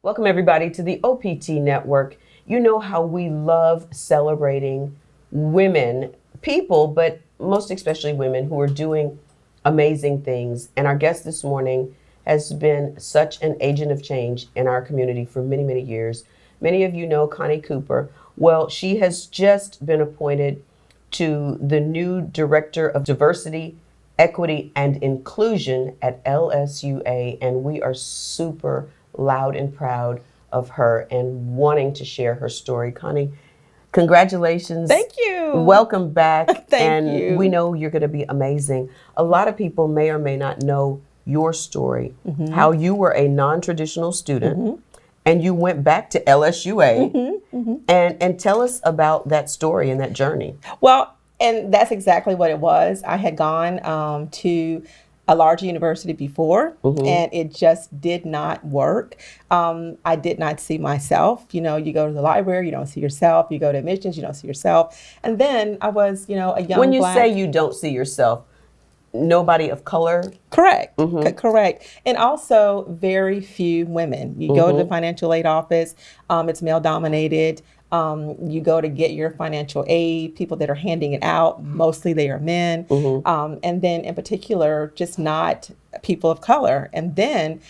Welcome, everybody, to the OPT Network. You know how we love celebrating women, people, but most especially women who are doing amazing things. And our guest this morning has been such an agent of change in our community for many, many years. Many of you know Connie Cooper. Well, she has just been appointed to the new Director of Diversity, Equity, and Inclusion at LSUA, and we are super loud and proud of her and wanting to share her story. Connie, congratulations. Thank you. Welcome back. Thank you. We know you're going to be amazing. A lot of people may or may not know your story, how you were a non-traditional student and you went back to LSUA. And tell us about that story and that journey. Well, and that's exactly what it was. I had gone to a larger university before, and it just did not work. I did not see myself. You know, you go to the library, you don't see yourself. You go to admissions, you don't see yourself. And then I was, a young When you Black. say you don't see yourself, nobody of color? Correct. Correct. And also very few women. You go to the financial aid office, it's male dominated. You go to get your financial aid, people that are handing it out, mostly they are men. And then in particular, just not people of color. And then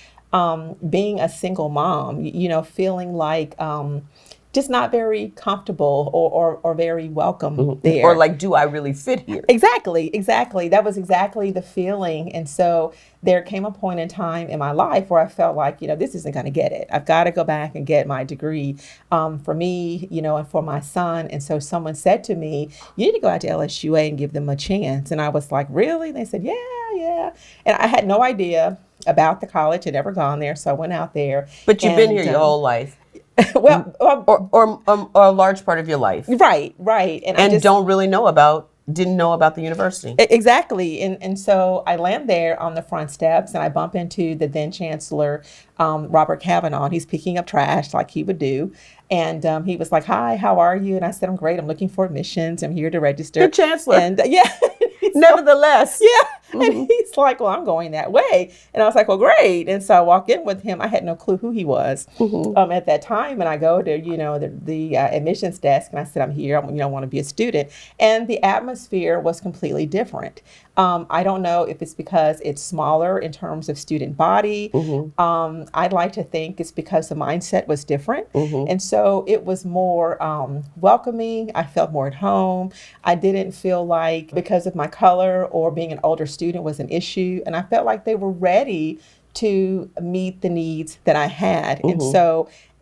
being a single mom, feeling like just not very comfortable or very welcome there. Or like, do I really fit here? Exactly. That was exactly the feeling. And so there came a point in time in my life where I felt like, this isn't going to get it. I've got to go back and get my degree for me, and for my son. And so someone said to me, you need to go out to LSUA and give them a chance. And I was like, really? And they said, yeah. And I had no idea about the college. Had never gone there. So I went out there. But you've been here your whole life. Well, or a large part of your life. Right. And I just didn't know about the university. Exactly. And so I land there on the front steps and I bump into the then Chancellor, Robert Kavanaugh. He's picking up trash like he would do. And he was like, hi, how are you? And I said, I'm great. I'm looking for admissions. I'm here to register. Good Chancellor. And yeah. Nevertheless. Yeah. And he's like, well, I'm going that way. And I was like, well, great. And so I walk in with him. I had no clue who he was at that time. And I go to, the admissions desk and I said, I'm here. I want to be a student. And the atmosphere was completely different. I don't know if it's because it's smaller in terms of student body. I'd like to think it's because the mindset was different. And so it was more welcoming. I felt more at home. I didn't feel like because of my color or being an older student was an issue. And I felt like they were ready to meet the needs that I had.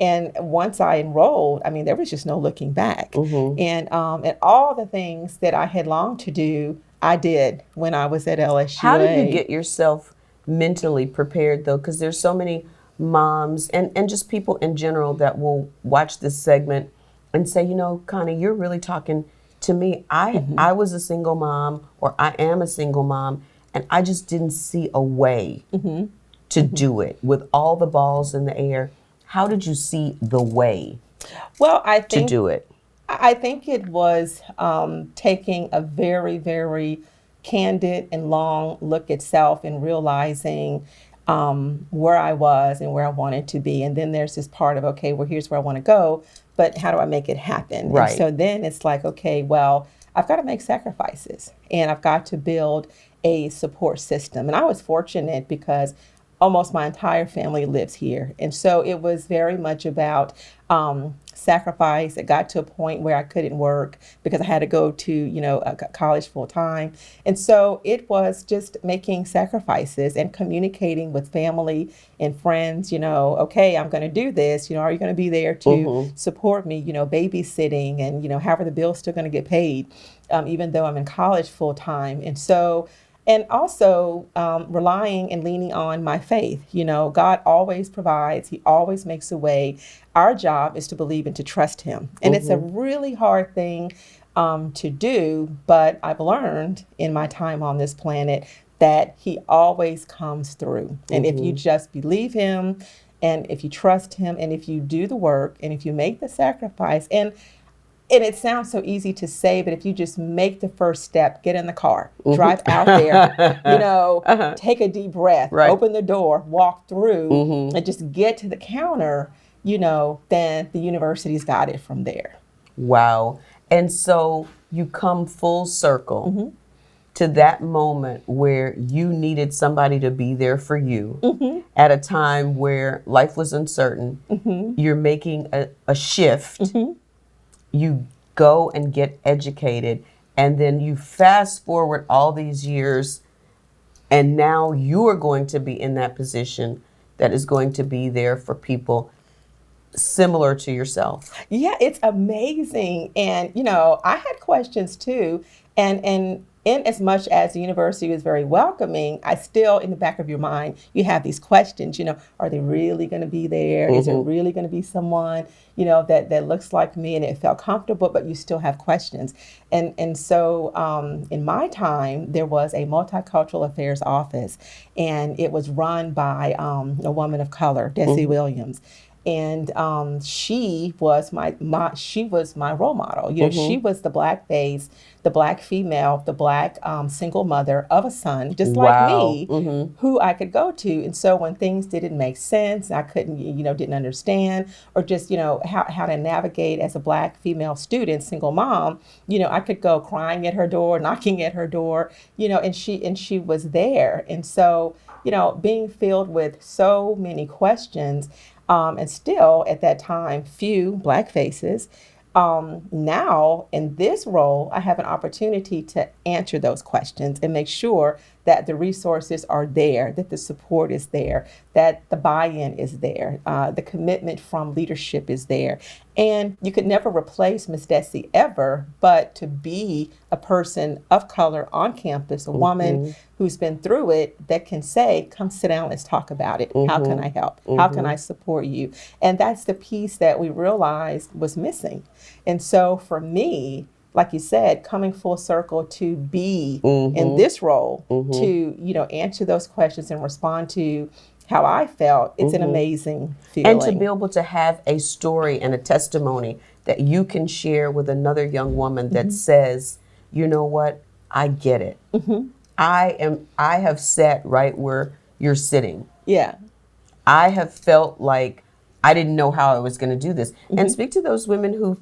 And once I enrolled, there was just no looking back. And all the things that I had longed to do, I did when I was at LSUA. How did you get yourself mentally prepared, though? Because there's so many moms and just people in general that will watch this segment and say, Connie, you're really talking to me. I was a single mom, or I am a single mom, and I just didn't see a way to do it with all the balls in the air. How did you see the way to do it? I think it was taking a very, very candid and long look at self and realizing where I was and where I wanted to be. And then there's this part of, okay, well, here's where I want to go, but how do I make it happen? Right. And so then it's like, okay, well, I've got to make sacrifices and I've got to build a support system. And I was fortunate because almost my entire family lives here. And so it was very much about sacrifice. It got to a point where I couldn't work because I had to go to, college full time. And so it was just making sacrifices and communicating with family and friends, okay, I'm going to do this. Are you going to be there to support me, babysitting and, how are the bills still going to get paid, even though I'm in college full time. And also relying and leaning on my faith. God always provides. He always makes a way. Our job is to believe and to trust him. And it's a really hard thing to do, but I've learned in my time on this planet that he always comes through. And if you just believe him, and if you trust him, and if you do the work, and if you make the sacrifice, and And it sounds so easy to say, but if you just make the first step, get in the car, drive out there, take a deep breath, open the door, walk through, and just get to the counter, then the university's got it from there. Wow. And so you come full circle to that moment where you needed somebody to be there for you at a time where life was uncertain. You're making a shift. You go and get educated, and then you fast forward all these years, and now you are going to be in that position that is going to be there for people similar to yourself. Yeah, it's amazing. And, I had questions too. And in as much as the university was very welcoming, I still, in the back of your mind, you have these questions, are they really going to be there? Is there really going to be someone, that looks like me? And it felt comfortable, but you still have questions. And so in my time, there was a multicultural affairs office, and it was run by a woman of color, Desi Williams. And she was my role model. She was the black face, the black female, the black single mother of a son, just like me, who I could go to. And so when things didn't make sense, I couldn't, didn't understand, or just, how to navigate as a black female student, single mom, I could go crying at her door, knocking at her door, and she was there. And so, being filled with so many questions, and still at that time, few black faces. Now in this role, I have an opportunity to answer those questions and make sure that the resources are there, that the support is there, that the buy-in is there, the commitment from leadership is there. And you could never replace Ms. Desi ever, but to be a person of color on campus, a woman who's been through it, that can say, come sit down, let's talk about it. How can I help? How can I support you? And that's the piece that we realized was missing. And so for me, like you said, coming full circle to be in this role, to, answer those questions and respond to how I felt, it's an amazing feeling. And to be able to have a story and a testimony that you can share with another young woman that says, you know what, I get it. I have sat right where you're sitting. Yeah. I have felt like I didn't know how I was going to do this. And speak to those women who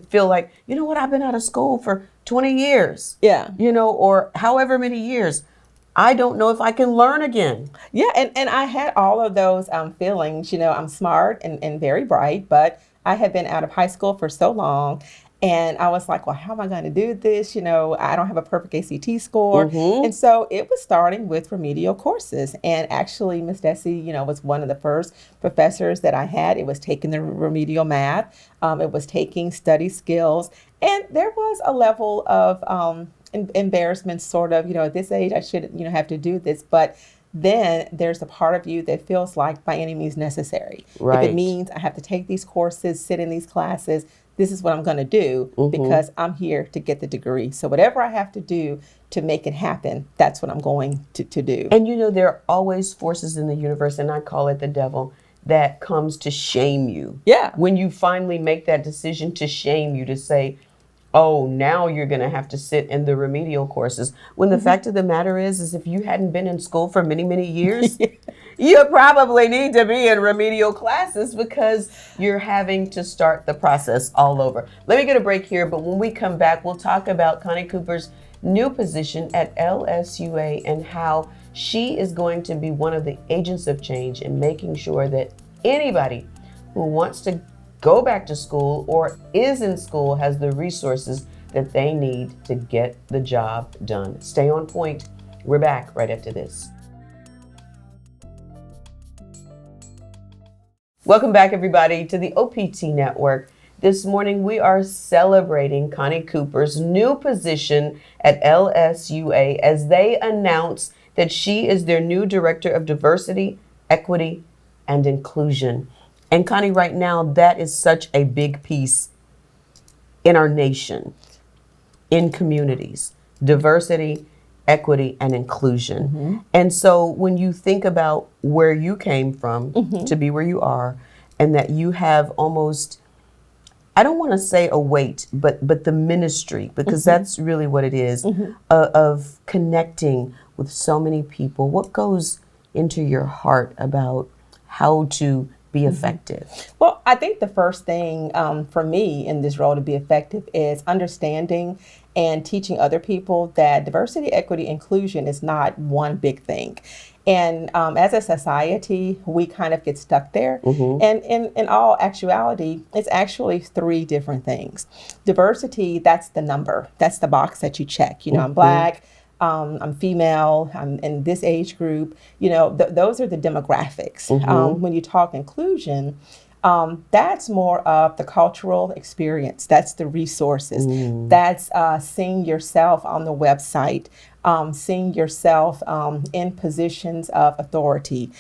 feel like, you know what, I've been out of school for 20 years. Yeah. Or however many years. I don't know if I can learn again. Yeah, and I had all of those feelings. I'm smart and very bright, but I had been out of high school for so long. And I was like, well, how am I going to do this? I don't have a perfect ACT score. And so it was starting with remedial courses. And actually, Ms. Desi, was one of the first professors that I had. It was taking the remedial math. It was taking study skills. And there was a level of embarrassment, sort of, at this age, I should, have to do this. But then there's a part of you that feels like by any means necessary. Right. If it means I have to take these courses, sit in these classes, this is what I'm going to do because I'm here to get the degree. So whatever I have to do to make it happen, that's what I'm going to do. And there are always forces in the universe, and I call it the devil, that comes to shame you. Yeah. When you finally make that decision to shame you, to say, oh, now you're going to have to sit in the remedial courses. When the fact of the matter is if you hadn't been in school for many, many years, you probably need to be in remedial classes because you're having to start the process all over. Let me get a break here, but when we come back, we'll talk about Connie Cooper's new position at LSUA and how she is going to be one of the agents of change in making sure that anybody who wants to go back to school or is in school has the resources that they need to get the job done. Stay on point. We're back right after this. Welcome back, everybody, to the OPT Network. This morning, we are celebrating Connie Cooper's new position at LSUA as they announce that she is their new Director of Diversity, Equity, and Inclusion. And Connie, right now, that is such a big piece in our nation, in communities, diversity, equity, and inclusion. And so when you think about where you came from to be where you are, and that you have almost I don't want to say a weight, but the ministry, because that's really what it is, of connecting with so many people. What goes into your heart about how to be effective? Well, I think the first thing for me in this role to be effective is understanding and teaching other people that diversity, equity, inclusion is not one big thing. And as a society, we kind of get stuck there. And in all actuality, it's actually three different things. Diversity, that's the number, that's the box that you check. You know, I'm Black, I'm female, I'm in this age group. You know, those are the demographics. When you talk inclusion, that's more of the cultural experience. That's the resources. That's seeing yourself on the website, seeing yourself in positions of authority,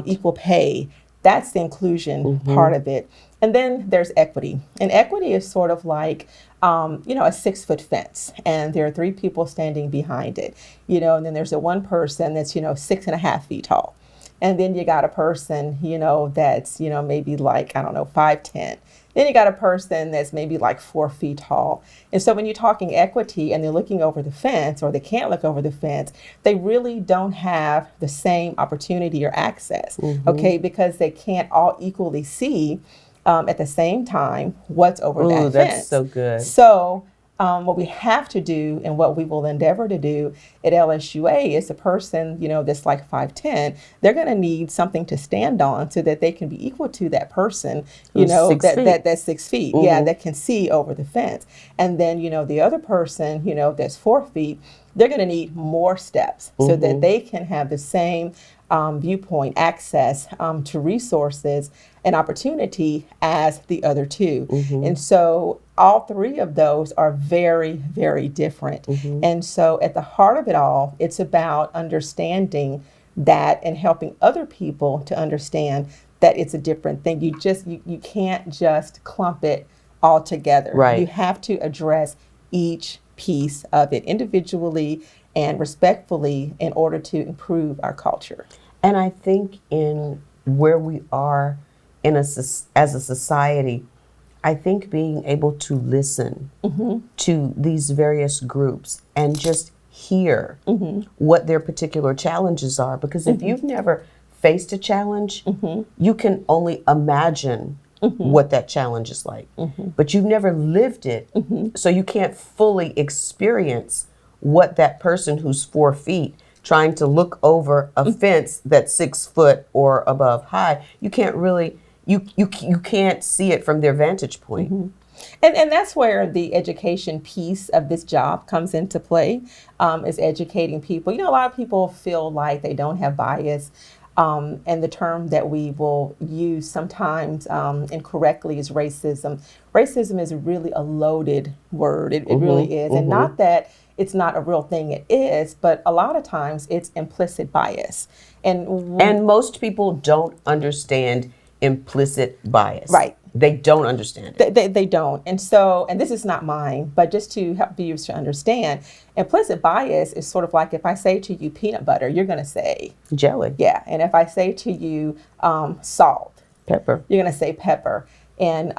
equal pay. That's the inclusion part of it. And then there's equity. And equity is sort of like, you know, a 6-foot fence, and there are 3 people standing behind it, you know, and then there's a one person that's, you know, 6.5 feet tall. And then you got a person, you know, that's, you know, maybe like, I don't know, 5'10". Then you got a person that's maybe like 4 feet tall. And so when you're talking equity and they're looking over the fence, or they can't look over the fence, they really don't have the same opportunity or access, okay, because they can't all equally see at the same time what's over that that's fence. so good. So what we have to do, and what we will endeavor to do at LSUA, is the person, you know, that's like 5'10", they're going to need something to stand on so that they can be equal to that person, you know, that's 6 feet, yeah, that can see over the fence. And then, you know, the other person, you know, that's 4 feet, they're going to need more steps so that they can have the same viewpoint, access to resources and opportunity as the other two. And so all 3 of those are very, very different. And so at the heart of it all, it's about understanding that and helping other people to understand that it's a different thing. You can't just clump it all together. Right. You have to address each piece of it individually and respectfully in order to improve our culture. And I think in where we are as a society, I think being able to listen to these various groups and just hear what their particular challenges are. Because if you've never faced a challenge, you can only imagine what that challenge is like. But you've never lived it, so you can't fully experience what that person who's 4 feet trying to look over a fence that's 6 foot or above high, you can't really, you can't see it from their vantage point. And that's where the education piece of this job comes into play, is educating people. You know, a lot of people feel like they don't have bias. And the term that we will use sometimes incorrectly is racism. Racism is really a loaded word. It really is. And not that it's not a real thing, it is, but a lot of times it's implicit bias. And most people don't understand implicit bias. Right. They don't understand it. They don't. And so, and this is not mine, but just to help viewers to understand, implicit bias is sort of like if I say to you peanut butter, you're going to say jelly. Yeah. And if I say to you salt, pepper, you're going to say pepper. And,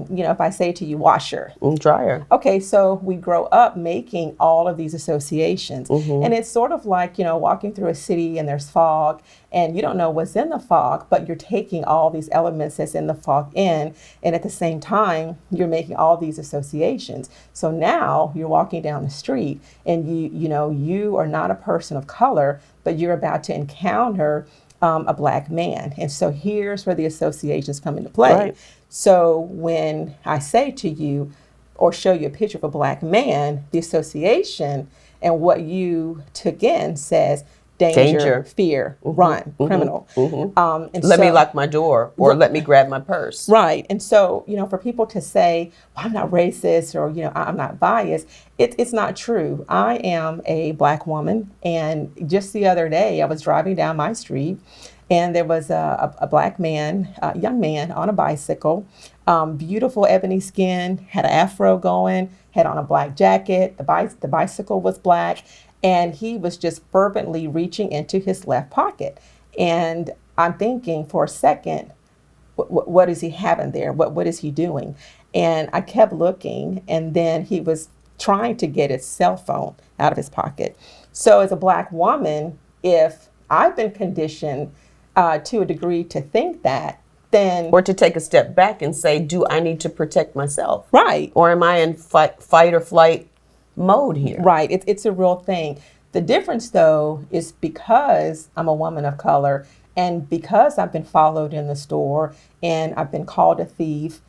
you know, if I say to you washer, dryer. Okay, so we grow up making all of these associations. And it's sort of like, you know, walking through a city and there's fog and you don't know what's in the fog, but you're taking all these elements that's in the fog in. And at the same time, you're making all these associations. So now you're walking down the street and you know, you are not a person of color, but you're about to encounter a Black man. And so here's where the associations come into play. Right. So when I say to you or show you a picture of a Black man, the association and what you took in says danger. Fear, run, criminal. And let me lock my door or let me grab my purse. Right. And so, you know, for people to say, well, I'm not racist or, you know, I'm not biased, it's not true. I am a Black woman. And just the other day, I was driving down my street and there was a Black man, a young man on a bicycle, beautiful ebony skin, had an afro going, had on a black jacket. The bicycle was black. And he was just fervently reaching into his left pocket. And I'm thinking for a second, what is he having there? What is he doing? And I kept looking, and then he was trying to get his cell phone out of his pocket. So as a Black woman, if I've been conditioned to a degree to think that, then Or to take a step back and say, do I need to protect myself? right, Or am I in fight or flight mode here? right, it's a real thing. The difference, though, is because I'm a woman of color and because I've been followed in the store and I've been called a thief,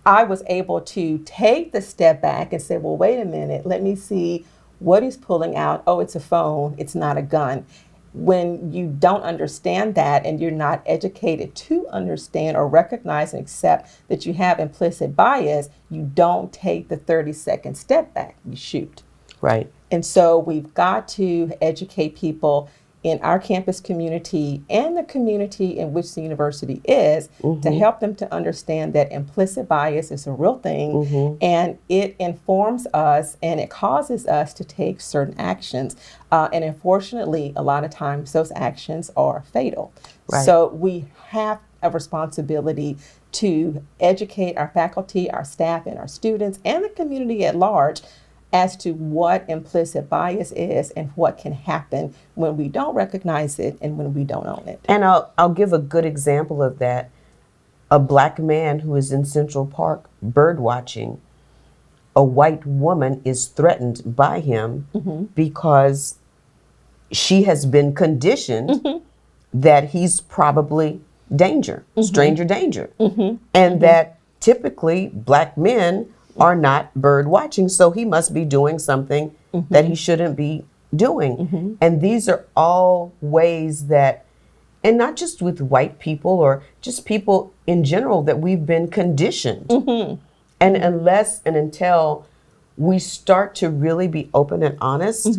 I was able to take the step back and say, well, wait a minute, let me see what he's pulling out. Oh, it's a phone, it's not a gun. When you don't understand that and you're not educated to understand or recognize and accept that you have implicit bias, you don't take the 30-second step back, you shoot. Right. And so we've got to educate people in our campus community and the community in which the university is to help them to understand that implicit bias is a real thing and it informs us and it causes us to take certain actions. And unfortunately, a lot of times those actions are fatal. Right. So we have a responsibility to educate our faculty, our staff, and our students and the community at large as to what implicit bias is and what can happen when we don't recognize it and when we don't own it. And I'll give a good example of that. A Black man who is in Central Park bird watching, a white woman is threatened by him because she has been conditioned that he's probably danger, stranger danger. And that typically Black men are not bird watching, so he must be doing something that he shouldn't be doing. And these are all ways that, and not just with white people or just people in general, that we've been conditioned. And unless and until we start to really be open and honest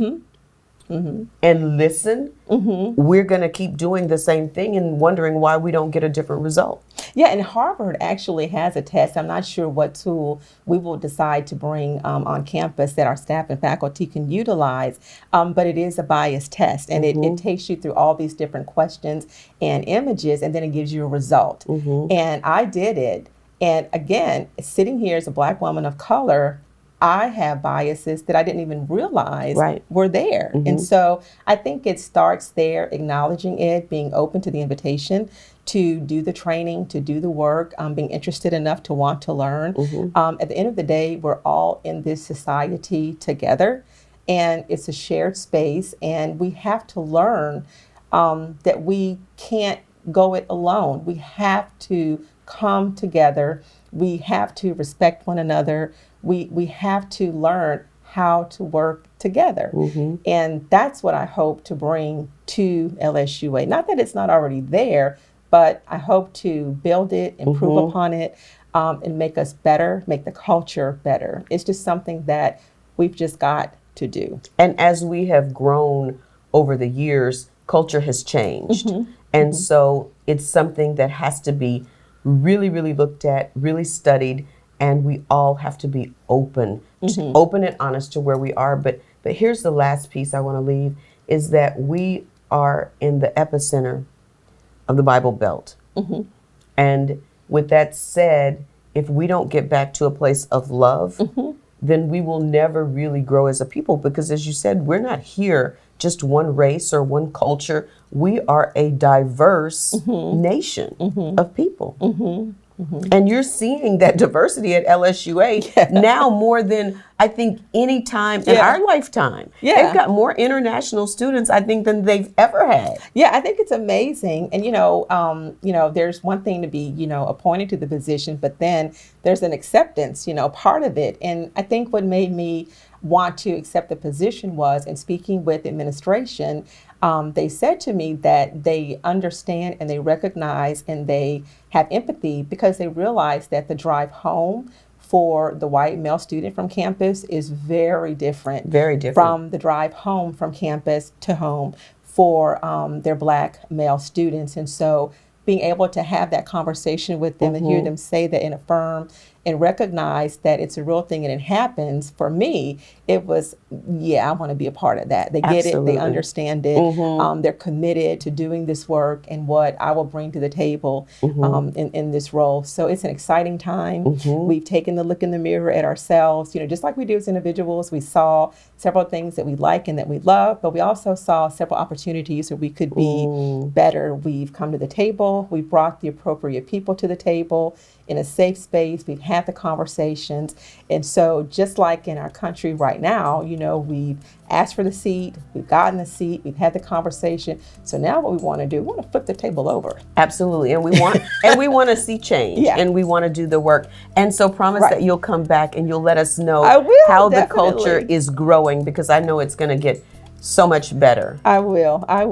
and listen, we're going to keep doing the same thing and wondering why we don't get a different result. Yeah, and Harvard actually has a test. I'm not sure what tool we will decide to bring on campus that our staff and faculty can utilize, but it is a bias test, and it takes you through all these different questions and images, and then it gives you a result. And I did it. And again, sitting here as a Black woman of color, I have biases that I didn't even realize were there. And so I think it starts there, acknowledging it, being open to the invitation to do the training, to do the work, being interested enough to want to learn. At the end of the day, we're all in this society together, and it's a shared space, and we have to learn that we can't go it alone. We have to come together. We have to respect one another. We have to learn how to work together. And that's what I hope to bring to LSUA. Not that it's not already there, but I hope to build it, improve upon it, and make us better, make the culture better. It's just something that we've just got to do. And as we have grown over the years, culture has changed. And so it's something that has to be really, really looked at, really studied, and we all have to be open, open and honest to where we are. But here's the last piece I want to leave, is that we are in the epicenter of the Bible Belt. And with that said, if we don't get back to a place of love, then we will never really grow as a people, because as you said, we're not here just one race or one culture. We are a diverse nation of people. And you're seeing that diversity at LSUA now more than I think any time in our lifetime. They've got more international students, I think, than they've ever had. Yeah, I think it's amazing. And, there's one thing to be, appointed to the position, but then there's an acceptance, part of it. And I think what made me want to accept the position was, in speaking with administration, they said to me that they understand and they recognize and they have empathy because they realize that the drive home for the white male student from campus is very different from the drive home from campus to home for their Black male students. And so being able to have that conversation with them and hear them say that and affirm and recognize that it's a real thing and it happens, for me, it was, yeah, I want to be a part of that. They get Absolutely. it, they understand it, they're committed to doing this work and what I will bring to the table in this role. So it's an exciting time. We've taken a look in the mirror at ourselves, just like we do as individuals. We saw several things that we like and that we love, but we also saw several opportunities where we could be better. We've come to the table. We've brought the appropriate people to the table in a safe space. We've had the conversations. And so just like in our country right now, we've asked for the seat, we've gotten the seat, we've had the conversation. So now what we want to do, we want to flip the table over. Absolutely. And we want to see change, and we want to do the work. And so promise that you'll come back and you'll let us know how the culture is growing, because I know it's going to get so much better. I will. I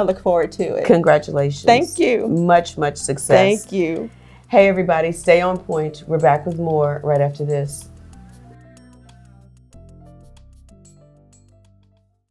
look forward to it. Congratulations. Thank you. Much success. Thank you. Hey, everybody, stay on point. We're back with more right after this.